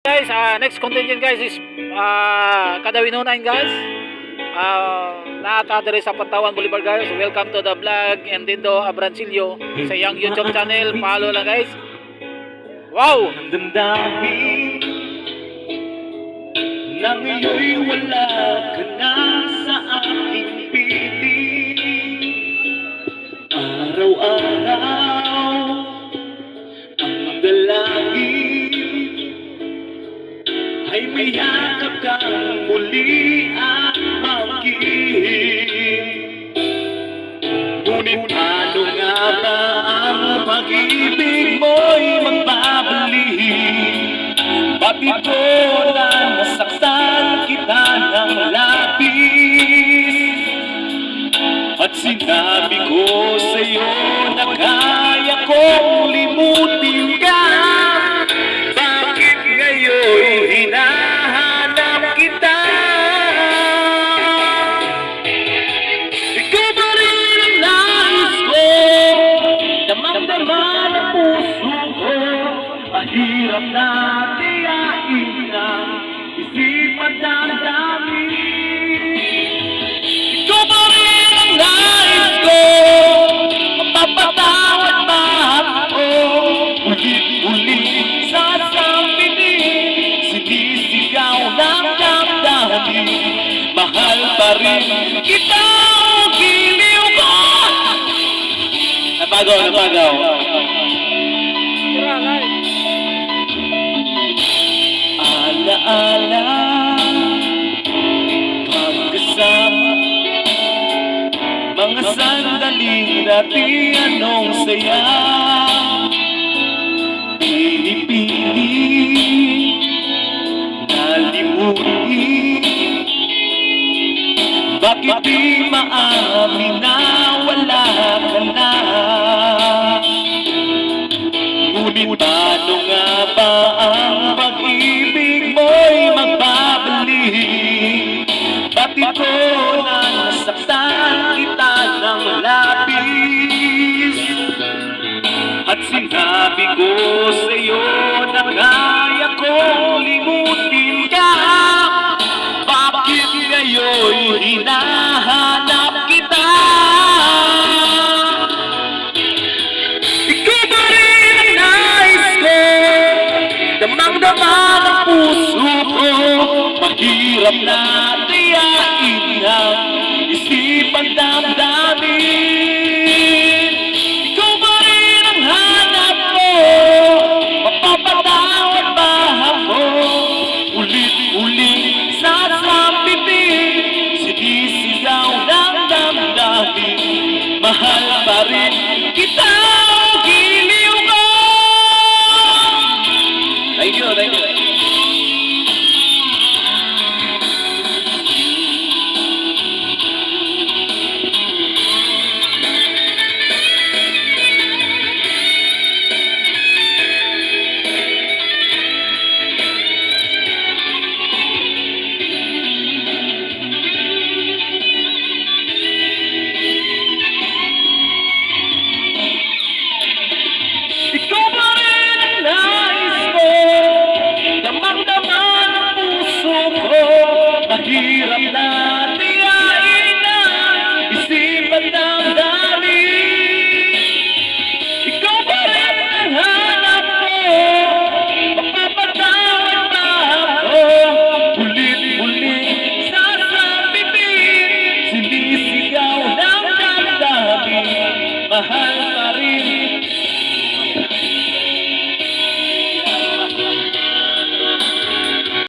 Guys, next contingent guys is Kadawinunain guys. Naata diri sa Pantawan Boulevard guys. Welcome to the vlog and Dindo Abrancillo sa iyang YouTube channel. Follow lang guys. Wow! Damdamin na ngayon wala ka na sa aking piling. Araw-araw ang dalangin ay may yakap kang muli at maging. Ngunit ano nga ba ang pag-ibig mo'y magbabalik? Bakit ko na nasaktan kita ng labis? At sinabi ko sa'yo na kaya kong limutin ka. Bakit ngayon hinahanap kita? Ikaw ba rin ang nais ko? Damang-daman ang puso ko. Mahirap na tiyain na isipan damdamin. Ikaw ba rin ang nais ko? Mapapatawad ba ako? Ulit-ulit sasabihin, sinisigaw ng damdamin. Mahal pa rin kita o giliw ko. Napagaw. Alaala pagkasama, mga sandaling natin anong saya. Pinipili nalimutin, bakit di maamin na wala ka na? Ngunit paano nga ba ang pag-ibig mo'y magbabalik? Bakit ko na nasaktan kita ng labis? At sinabi ko sa'yo na kaya kong limutin ka. Bakit ngayon hinahanap kita? Damang-daman ang puso ko. Mahirap na tiyain ang isipan damdamin. Ikaw ba rin ang hanap ko? Mapapatawad ba ako? Ulit-ulit sasabihin, sinisigaw ng damdamin. Mahal pa rin kita o giliw ko. Thank you. Ikaw ba rin ang nais ko? Damang-daman ang puso ko. Mahirap na tiyain na isipan damdamin. Ikaw ba rin ang hanap ko? Mapapatawad ba ako? Ulit-ulit sasabihin, sinisigaw ng damdamin. Mahal